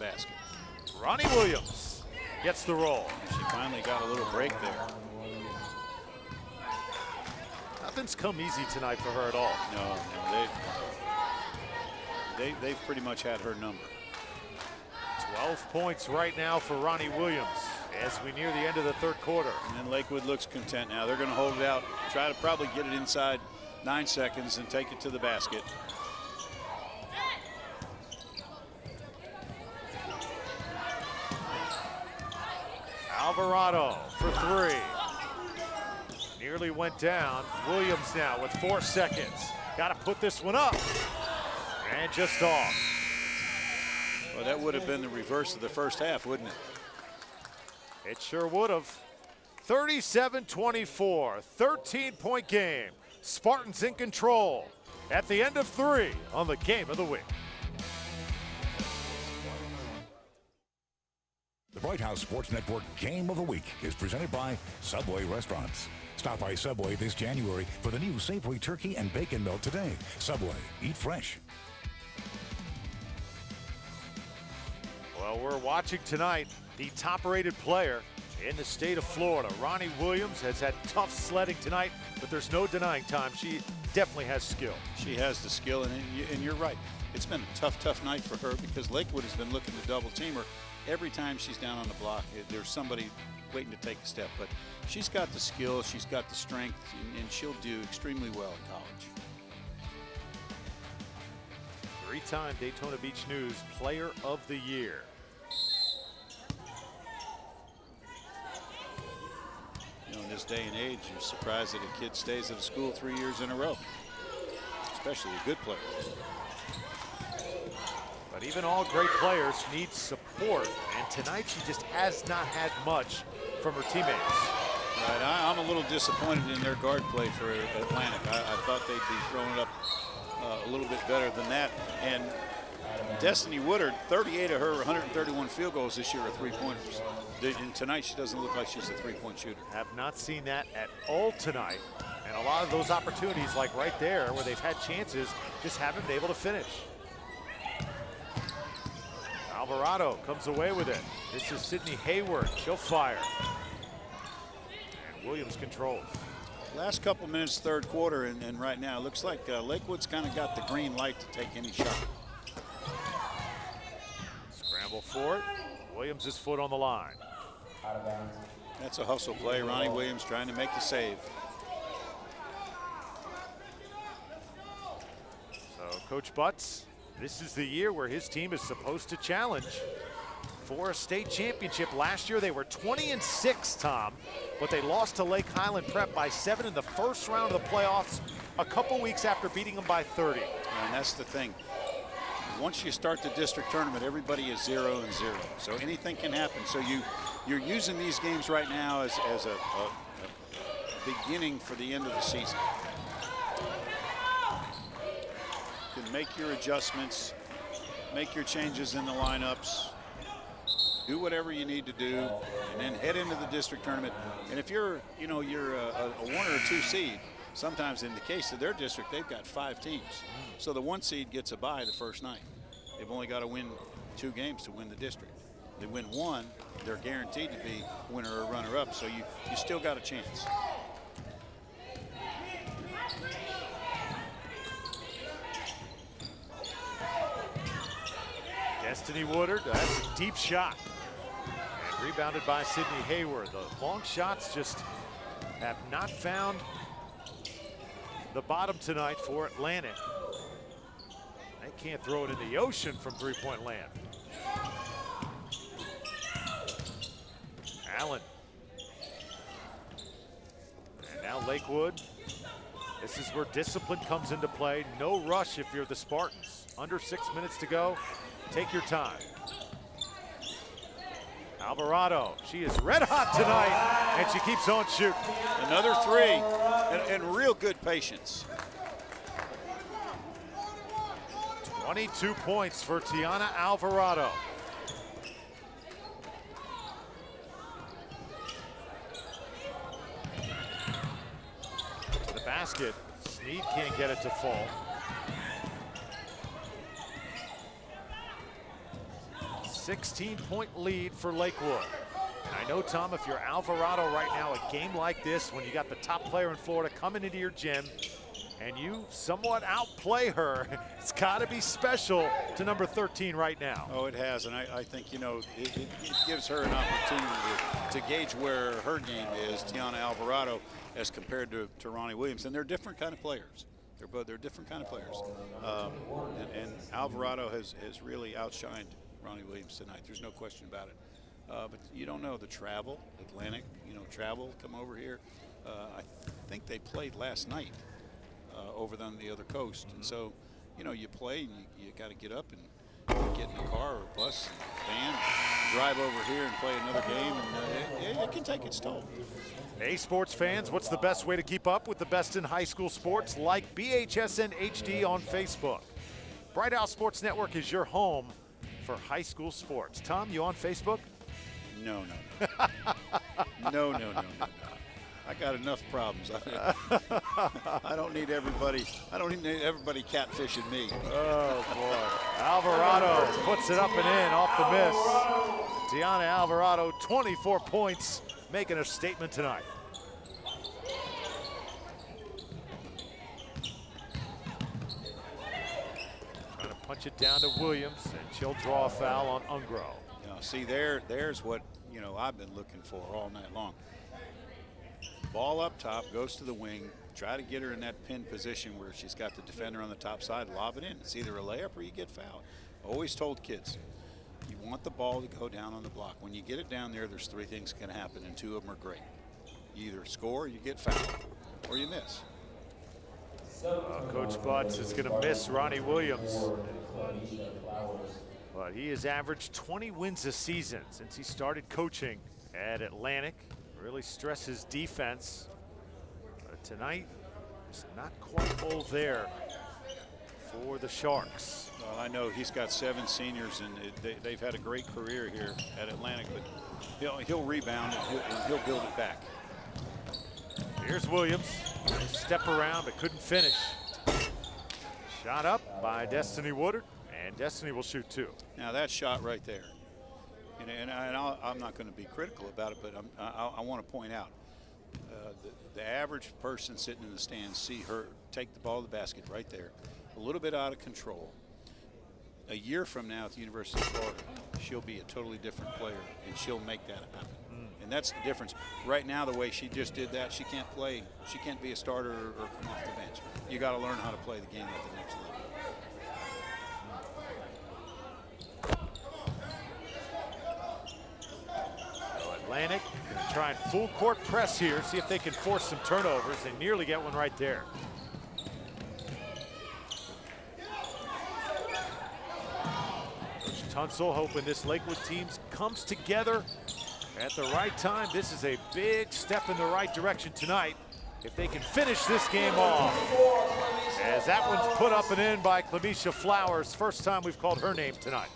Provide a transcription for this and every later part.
basket. Ronnie Williams gets the roll. She finally got a little break there. Nothing's come easy tonight for her at all. No, they've pretty much had her number. 12 points right now for Ronnie Williams as we near the end of the third quarter. And Lakewood looks content now. They're going to hold it out, try to probably get it inside 9 seconds and take it to the basket. Alvarado for 3. Nearly went down. Williams now with 4 seconds. Got to put this one up. And just off. Well, that would have been the reverse of the first half, wouldn't it? It sure would have. 37-24, 13-point game. Spartans in control at the end of 3 on the Game of the Week. The Bright House Sports Network Game of the Week is presented by Subway Restaurants. Stop by Subway this January for the new Savory Turkey and Bacon Melt today. Subway, eat fresh. Well, we're watching tonight the top-rated player in the state of Florida. Ronnie Williams has had tough sledding tonight, but there's no denying time. She definitely has skill. She has the skill, and you're right. It's been a tough night for her because Lakewood has been looking to double team her. Every time she's down on the block, there's somebody waiting to take a step. But she's got the skill, she's got the strength, and she'll do extremely well in college. 3-time Daytona Beach News Player of the Year. You know, in this day and age, you're surprised that a kid stays at a school 3 years in a row, especially a good player. But even all great players need support, and tonight she just has not had much from her teammates. Right, I'm a little disappointed in their guard play for Atlantic. I thought they'd be throwing it up a little bit better than that. And Destiny Woodard, 38 of her 131 field goals this year are three-pointers. And tonight she doesn't look like she's a three-point shooter. Have not seen that at all tonight. And a lot of those opportunities, like right there, where they've had chances, just haven't been able to finish. Alvarado comes away with it. This is Sydney Hayward. She'll fire. And Williams controls. Last couple minutes, third quarter, and right now it looks like Lakewood's kind of got the green light to take any shot. Scramble for it. Williams' foot on the line. Out of bounds. That's a hustle play. Ronnie Williams trying to make the save. So Coach Butts, this is the year where his team is supposed to challenge for a state championship. Last year they were 20-6, Tom, but they lost to Lake Highland Prep by 7 in the first round of the playoffs a couple weeks after beating them by 30. And that's the thing. Once you start the district tournament, everybody is 0-0, so anything can happen. So you're using these games right now as a beginning for the end of the season. You can make your adjustments, make your changes in the lineups, do whatever you need to do, and then head into the district tournament. And if you're a 1 or 2 seed, sometimes in the case of their district, they've got 5 teams. So the 1 seed gets a bye the first night. They've only got to win 2 games to win the district. They win 1, they're guaranteed to be winner or runner-up. So you still got a chance. Destiny Woodard, that's a deep shot. And rebounded by Sydney Hayward. The long shots just have not found the bottom tonight for Atlantic. They can't throw it in the ocean from three-point land. Allen. And now Lakewood. This is where discipline comes into play. No rush if you're the Spartans. Under 6 minutes to go. Take your time. Alvarado, she is red hot tonight, and she keeps on shooting. Another 3, and real good patience. 22 points for Tiana Alvarado. To the basket, Snead can't get it to fall. 16-point lead for Lakewood. And I know, Tom, if you're Alvarado right now, a game like this, when you got the top player in Florida coming into your gym and you somewhat outplay her, it's got to be special to number 13 right now. Oh, it has, and I think, you know, it gives her an opportunity to gauge where her game is, Tiana Alvarado, as compared to Ronnie Williams. And they're different kind of players. They're different kind of players. And Alvarado has really outshined Ronnie Williams tonight. There's no question about it. But you don't know the travel, Atlantic, you know, travel, come over here. I think they played last night over on the other coast. And so, you know, you play and you got to get up and get in a car or a bus, van, drive over here and play another game, and it can take its toll. Hey, sports fans, what's the best way to keep up with the best in high school sports? Like BHSN HD on Facebook. Bright Owl Sports Network is your home for high school sports. Tom, you on Facebook? No. No. I got enough problems. I don't need everybody. I don't need everybody catfishing me. Oh boy! Alvarado puts it up and in off the miss. Tiana Alvarado, 24 points, making a statement tonight. Trying to punch it down to Williams, and she'll draw a foul on Ungro. Now, see, there's what, you know, I've been looking for all night long. Ball up top, goes to the wing, try to get her in that pin position where she's got the defender on the top side, lob it in. It's either a layup or you get fouled. Always told kids, you want the ball to go down on the block. When you get it down there, there's three things can happen, and two of them are great. You either score, you get fouled, or you miss. Coach Butts is going to miss Ronnie Williams. But he has averaged 20 wins a season since he started coaching at Atlantic. Really stresses defense. But tonight, it's not quite all there for the Sharks. Well, I know he's got 7 seniors, and they've had a great career here at Atlantic, but he'll rebound and he'll build it back. Here's Williams. Nice step around, but couldn't finish. Shot up by Destiny Woodard, and Destiny will shoot 2. Now that shot right there, I'm not going to be critical about it, but I want to point out the average person sitting in the stands see her take the ball to the basket right there, a little bit out of control. A year from now at the University of Florida, she'll be a totally different player, and she'll make that happen. And that's the difference. Right now, the way she just did that, she can't play. She can't be a starter or come off the bench. You got to learn how to play the game at the next level. Atlantic going to try and full court press here, see if they can force some turnovers. They nearly get one right there. Coach Tunsil hoping this Lakewood team comes together at the right time. This is a big step in the right direction tonight if they can finish this game off. As that one's put up and in by Clemisha Flowers. First time we've called her name tonight.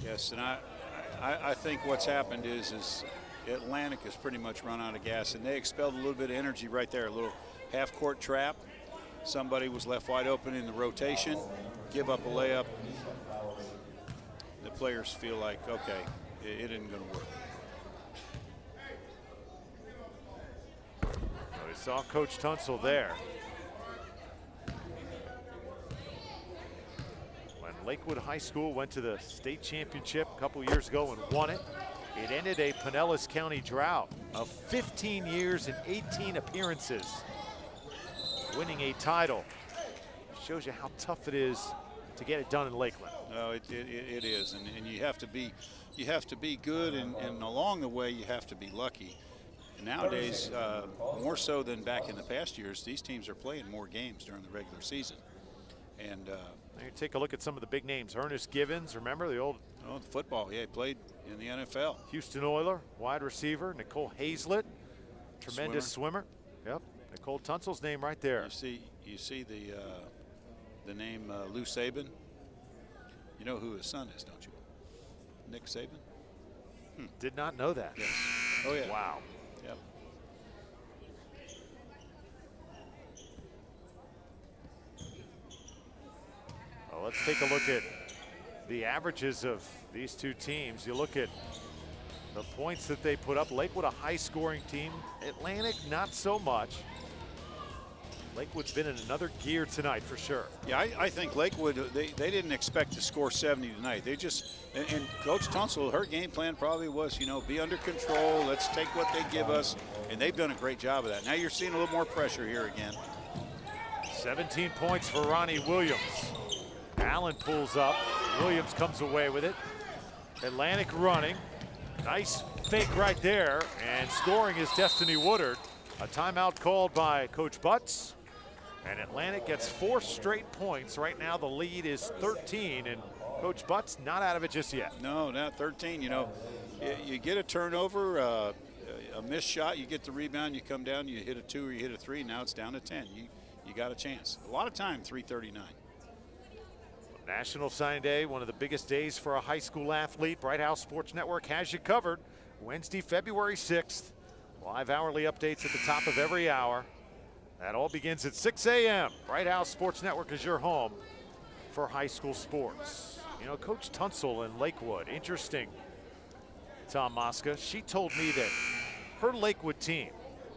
Yes, and I think what's happened is Atlantic has pretty much run out of gas, and they expelled a little bit of energy right there, a little half-court trap. Somebody was left wide open in the rotation, give up a layup. The players feel like, okay, it isn't going to work. We saw Coach Tunsil there. When Lakewood High School went to the state championship a couple years ago and won it, it ended a Pinellas County drought of 15 years and 18 appearances. Winning a title shows you how tough it is to get it done in Lakeland. No, it is, and you have to be good, and along the way you have to be lucky. And nowadays, more so than back in the past years, these teams are playing more games during the regular season. And you take a look at some of the big names. Ernest Givens, remember the old the football? Yeah, he played in the NFL. Houston Oiler, wide receiver. Nicole Hazlett, tremendous swimmer. Yep, Nicole Tunsil's name right there. You see the name Lou Saban. You know who his son is, don't you? Nick Saban. Did not know that. Yes. Oh yeah. Wow. Yep. Well, let's take a look at the averages of these two teams. You look at the points that they put up. Lakewood, a high-scoring team. Atlantic, not so much. Lakewood's been in another gear tonight for sure. Yeah, I think Lakewood, they didn't expect to score 70 tonight. They just, and Coach Tunsil, her game plan probably was, you know, be under control. Let's take what they give us. And they've done a great job of that. Now you're seeing a little more pressure here again. 17 points for Ronnie Williams. Allen pulls up. Williams comes away with it. Atlantic running. Nice fake right there. And scoring is Destiny Woodard. A timeout called by Coach Butts. And Atlantic gets 4 straight points. Right now the lead is 13, and Coach Butts not out of it just yet. No, not 13. You know, you get a turnover, a missed shot, you get the rebound, you come down, you hit a 2 or you hit a 3. Now it's down to 10. You got a chance. A lot of time, 3:39. National Signing Day, one of the biggest days for a high school athlete. Bright House Sports Network has you covered. Wednesday, February 6th. Live hourly updates at the top of every hour. That all begins at 6 a.m. Bright House Sports Network is your home for high school sports. You know, Coach Tunsil in Lakewood, interesting, Tom Mosca. She told me that her Lakewood team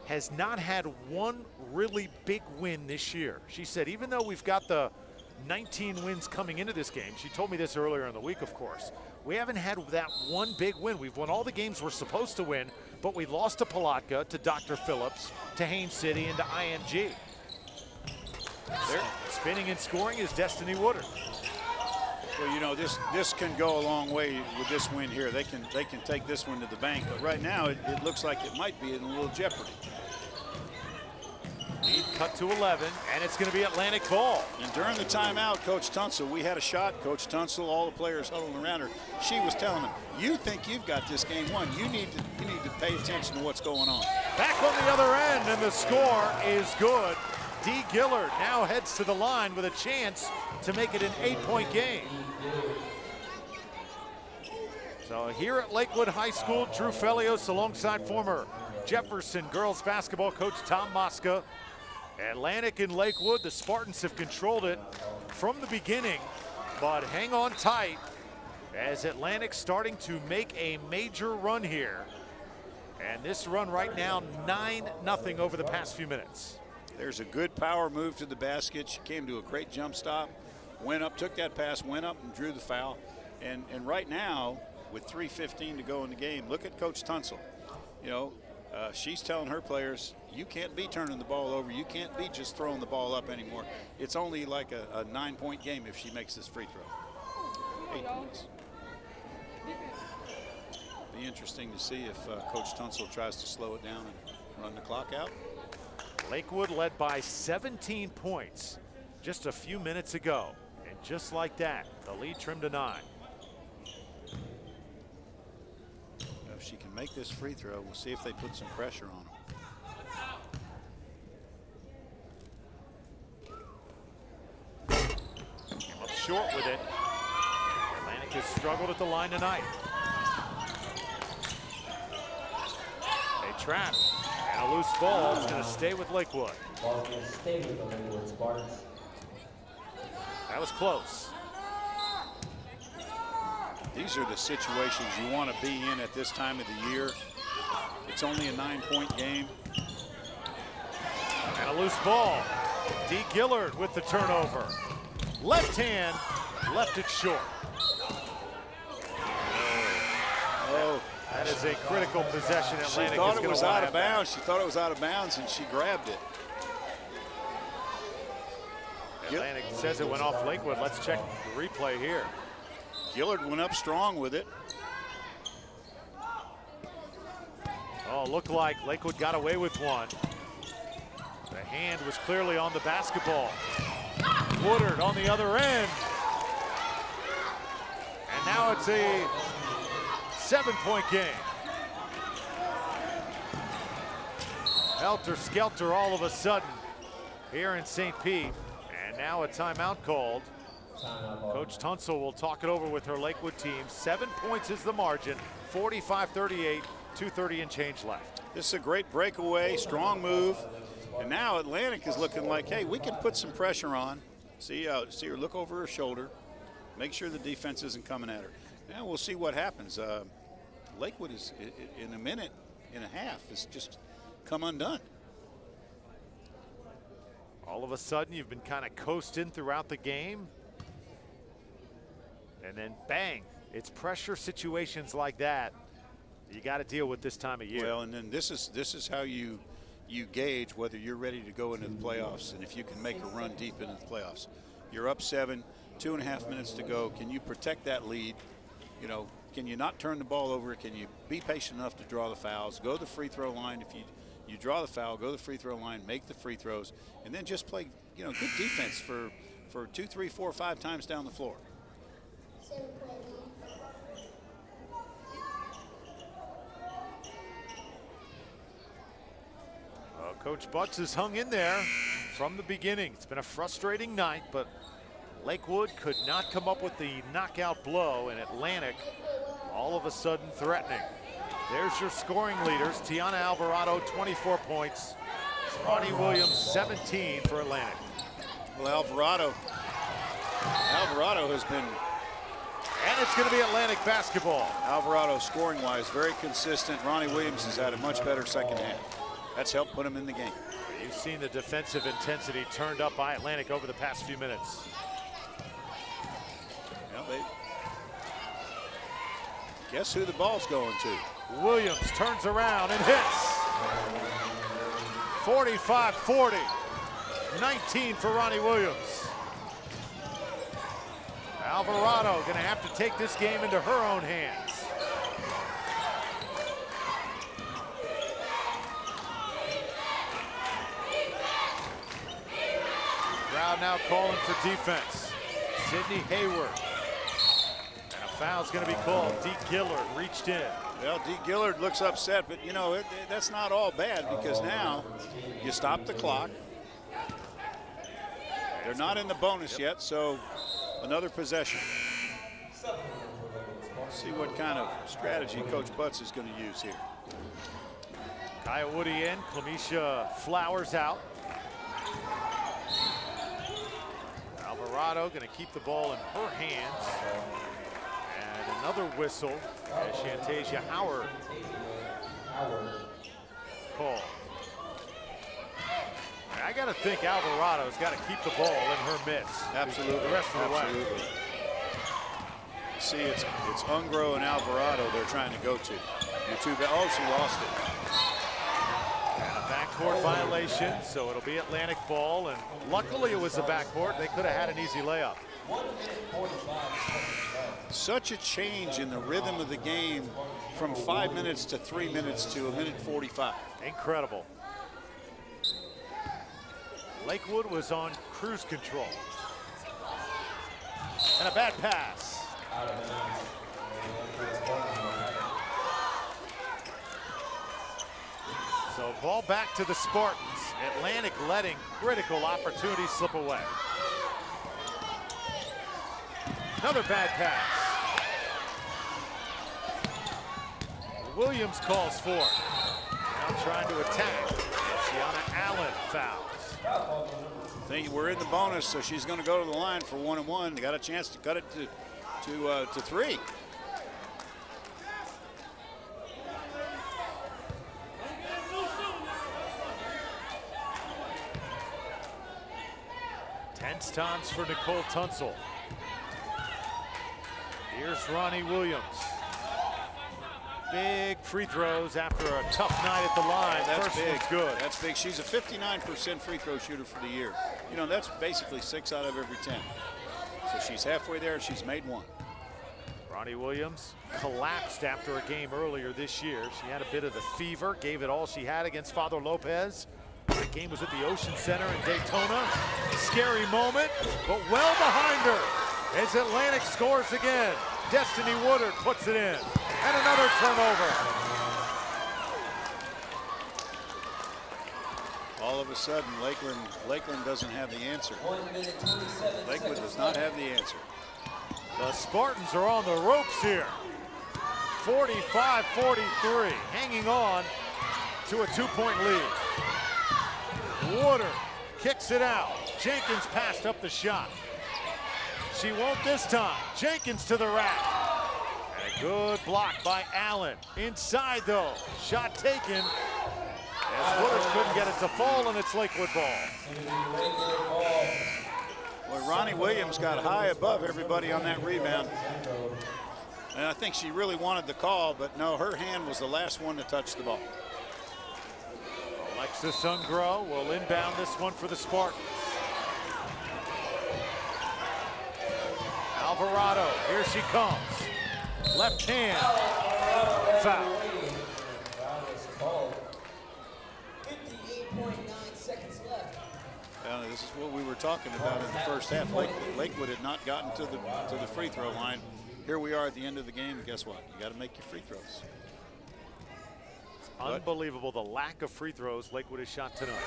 has not had one really big win this year. She said, even though we've got the 19 wins coming into this game, she told me this earlier in the week, of course, we haven't had that one big win. We've won all the games we're supposed to win, but we lost to Palatka, to Dr. Phillips, to Haines City, and to IMG. There, spinning and scoring is Destiny Woodard. Well, you know, this can go a long way with this win here. They can take this one to the bank, but right now it looks like it might be in a little jeopardy. Lead cut to 11, and it's going to be Atlantic ball. And during the timeout, Coach Tunsil, we had a shot. Coach Tunsil, all the players huddled around her. She was telling them, "You think you've got this game won? You need to pay attention to what's going on." Back on the other end, and the score is good. Dee Gillard now heads to the line with a chance to make it an 8-point game. So here at Lakewood High School, Drew Felios alongside former Jefferson girls basketball coach Tom Mosca. Atlantic and Lakewood, the Spartans have controlled it from the beginning, but hang on tight as Atlantic starting to make a major run here. And this run right now, 9-0 over the past few minutes. There's a good power move to the basket. She came to a great jump stop, went up, took that pass, went up and drew the foul. And right now, with 3:15 to go in the game, look at Coach Tunsil. You know, she's telling her players, you can't be turning the ball over. You can't be just throwing the ball up anymore. It's only like a 9-point game if she makes this free throw. 8 points. Be interesting to see if Coach Tunsil tries to slow it down and run the clock out. Lakewood led by 17 points just a few minutes ago. And just like that, the lead trimmed to 9. If she can make this free throw, we'll see if they put some pressure on her. Came up short with it. Atlantic has struggled at the line tonight. They trap. And a loose ball is going to stay with Lakewood. Ball's going to stay with the Lakewood Spartans. That was close. These are the situations you want to be in at this time of the year. It's only a 9-point game. And a loose ball. Dee Gillard with the turnover. Left hand, left it short. Oh, that is a critical possession. Atlantic she thought is it going was to out of bounds. She thought it was out of bounds, and she grabbed it. Atlantic says it went off Lakewood. Let's check the replay here. Gillard went up strong with it. Oh, looked like Lakewood got away with one. The hand was clearly on the basketball. Woodard on the other end. And now it's a 7-point game. Helter skelter all of a sudden here in St. Pete. And now a timeout called. Coach Tunsil will talk it over with her Lakewood team. 7 points is the margin, 45-38, 2:30 and change left. This is a great breakaway, strong move. And now Atlantic is looking like, hey, we can put some pressure on. See her look over her shoulder. Make sure the defense isn't coming at her. Now we'll see what happens. Lakewood is, in a minute and a half, is just come undone. All of a sudden, you've been kind of coasting throughout the game. And then bang, it's pressure situations like that you got to deal with this time of year. Well, and then this is how you gauge whether you're ready to go into the playoffs and if you can make a run deep into the playoffs. You're up 7, 2.5 minutes to go. Can you protect that lead? You know, can you not turn the ball over? Can you be patient enough to draw the fouls? Go to the free throw line. If you draw the foul, go to the free throw line, make the free throws, and then just play, you know, good defense for 2, 3, 4, 5 times down the floor. Coach Butts has hung in there from the beginning. It's been a frustrating night, but Lakewood could not come up with the knockout blow, and Atlantic all of a sudden threatening. There's your scoring leaders. Tiana Alvarado, 24 points. Ronnie Williams, 17 for Atlantic. Well, Alvarado has been... And it's going to be Atlantic basketball. Alvarado scoring-wise, very consistent. Ronnie Williams has had a much better second half. That's helped put him in the game. You've seen the defensive intensity turned up by Atlantic over the past few minutes. Well, guess who the ball's going to? Williams turns around and hits. 45-40. 19 for Ronnie Williams. Alvarado going to have to take this game into her own hands. Crowd now calling for defense. Sydney Hayward. And a foul's going to be called. Dee Gillard reached in. Well, Dee Gillard looks upset, but you know, that's not all bad because now you stop the clock. They're not in the bonus yet, so another possession. Let's see what kind of strategy Coach Butts is going to use here. Kaya Woody in, Clemisha Flowers out. Alvarado going to keep the ball in her hands. And another whistle as Shantasia Howard called. I got to think Alvarado's got to keep the ball in her midst. Absolutely. The rest of the way. Absolutely. See, it's Ungro and Alvarado they're trying to go to. You're too bad. Oh, she lost it. And a backcourt violation, so it'll be Atlantic ball. And luckily it was a backcourt. They could have had an easy layup. Such a change in the rhythm of the game from 5 minutes to 3 minutes to 1:45. Incredible. Lakewood was on cruise control. And a bad pass. So ball back to the Spartans. Atlantic letting critical opportunities slip away. Another bad pass. Williams calls for it. Now trying to attack. Tiana Allen fouls. I think we're in the bonus, so she's going to go to the line for 1-and-1. They got a chance to cut it to 3. Tense times for Nicole Tunsil. Here's Ronnie Williams. Big free throws after a tough night at the line. That's First big. one's good. That's big. She's a 59% free throw shooter for the year. You know, that's basically 6 out of every 10. So she's halfway there. She's made 1. Ronnie Williams collapsed after a game earlier this year. She had a bit of the fever, gave it all she had against Father Lopez. The game was at the Ocean Center in Daytona. Scary moment, but well behind her as Atlantic scores again. Destiny Woodard puts it in. And another turnover. All of a sudden, Lakeland doesn't have the answer. Lakewood does not have the answer. The Spartans are on the ropes here. 45-43, hanging on to a 2-point lead. Woodard kicks it out. Jenkins passed up the shot. She won't this time. Jenkins to the rack. And a good block by Allen. Inside though, shot taken. As Woodard couldn't get it to fall, and it's Lakewood ball. Well, Ronnie Williams got high above everybody on that rebound. And I think she really wanted the call, but no, her hand was the last one to touch the ball. Alexis Ungro will inbound this one for the Spartans. Alvarado, here she comes. Left hand, foul. 58.9 seconds left. This is what we were talking about in the first half. Lakewood had not gotten to the free throw line. Here we are at the end of the game, and guess what? You got to make your free throws. Unbelievable the lack of free throws Lakewood has shot tonight.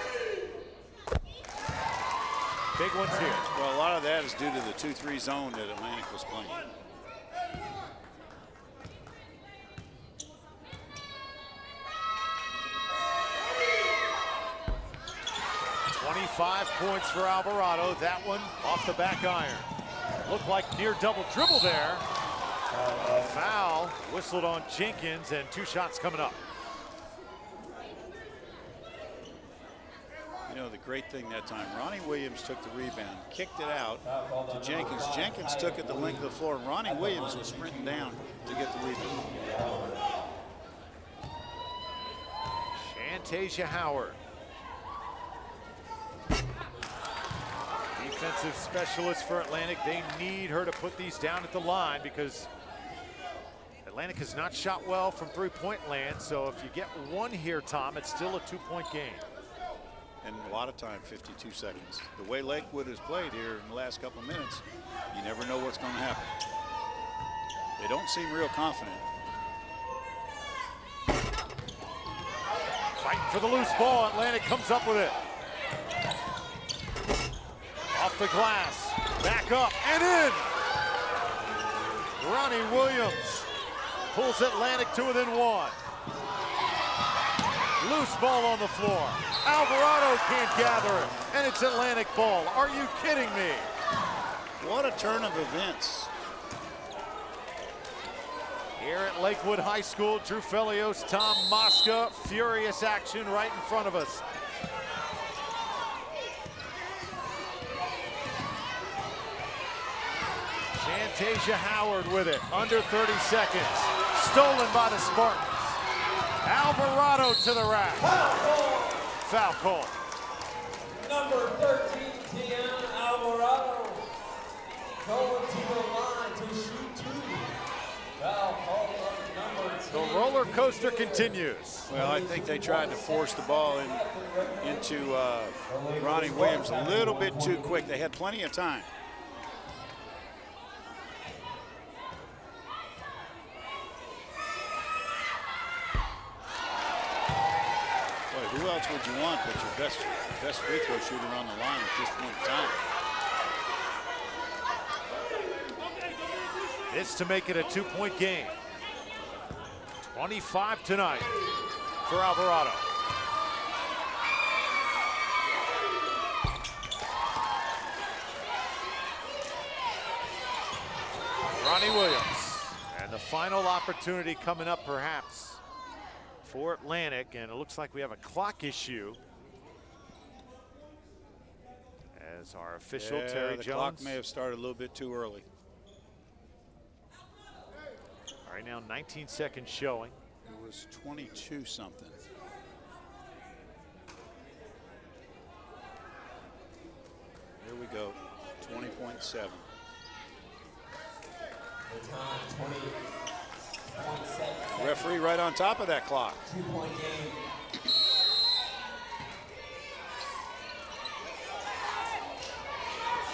Big ones here. Well, a lot of that is due to the 2-3 zone that Atlantic was playing. $25 points for Alvarado. That one off the back iron. Looked like near double dribble there. Foul whistled on Jenkins, and 2 shots coming up. You know, the great thing that time, Ronnie Williams took the rebound, kicked it out to Jenkins. Jenkins took it the length of the floor, and Ronnie Williams was sprinting down to get the rebound. Shantasia Howard. Defensive specialist for Atlantic. They need her to put these down at the line because Atlantic has not shot well from three-point land. So if you get one here, Tom, it's still a 2-point game. And a lot of time, 52 seconds. The way Lakewood has played here in the last couple of minutes, you never know what's going to happen. They don't seem real confident. Fighting for the loose ball. Atlantic comes up with it. Off the glass, back up and in. Ronnie Williams pulls Atlantic to within 1. Loose ball on the floor. Alvarado can't gather it, and it's Atlantic ball. Are you kidding me? What a turn of events. Here at Lakewood High School, Drew Felios, Tom Mosca, furious action right in front of us. Shantasia Howard with it, under 30 seconds. Stolen by the Spartans. Alvarado to the rack. Foul call. Number 13, Tiana Alvarado, going to the line to shoot 2. Foul call on number 10. The roller coaster continues. Well, I think they tried to force the ball into Ronnie Williams a little bit too quick. They had plenty of time. Who else would you want but your best free throw shooter on the line at this point in time? This to make it a 2-point game. 25 tonight for Alvarado. Ronnie Williams. And the final opportunity coming up perhaps for Atlantic, and it looks like we have a clock issue as our official Terry the Jones. clock may have started a little bit too early. All right, now 19 seconds showing. It was 22 something. Here we go, 20.7. Referee right on top of that clock. 2-point game.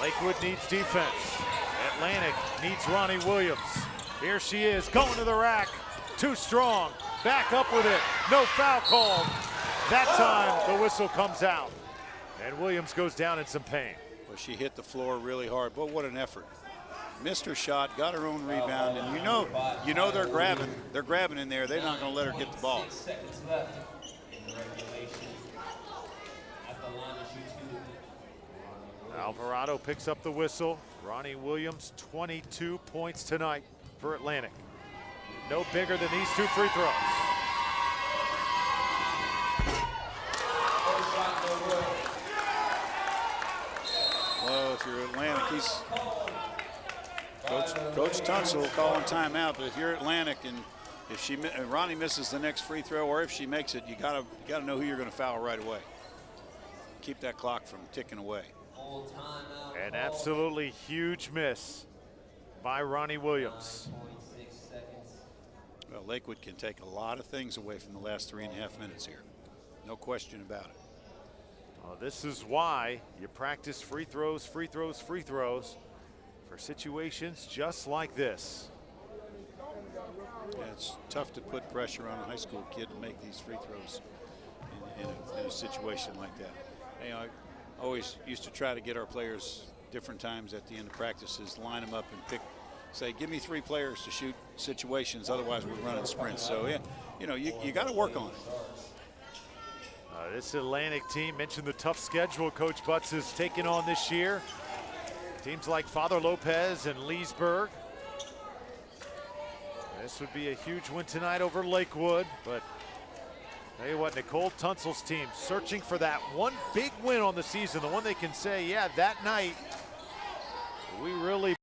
Lakewood needs defense. Atlantic needs Ronnie Williams. Here she is, going to the rack. Too strong. Back up with it. No foul called. That time the whistle comes out. And Williams goes down in some pain. Well, she hit the floor really hard, but what an effort. Missed her shot, got her own rebound, and you know they're grabbing in there. They're not going to let her get the ball. 6 seconds left in the regulation. At the line to shoot 2. Alvarado picks up the whistle. Ronnie Williams, 22 points tonight for Atlantic. No bigger than these 2 free throws. Well, if you're Atlantic, he's Coach Tunsil will call a timeout. But if you're Atlantic and if Ronnie misses the next free throw, or if she makes it, you gotta know who you're going to foul right away. Keep that clock from ticking away. An absolutely huge miss by Ronnie Williams. Well, Lakewood can take a lot of things away from the last 3.5 minutes here. No question about it. Well, this is why you practice free throws, free throws, free throws for situations just like this. Yeah, it's tough to put pressure on a high school kid to make these free throws in a situation like that. You know, I always used to try to get our players different times at the end of practices, line them up and say, give me 3 players to shoot situations, otherwise we're running sprints. So, yeah, you know, you got to work on it. This Atlantic team, mentioned the tough schedule Coach Butts is taking on this year. Teams like Father Lopez and Leesburg. This would be a huge win tonight over Lakewood, but tell you what, Nicole Tunsil's team searching for that one big win on the season, the one they can say, yeah, that night we really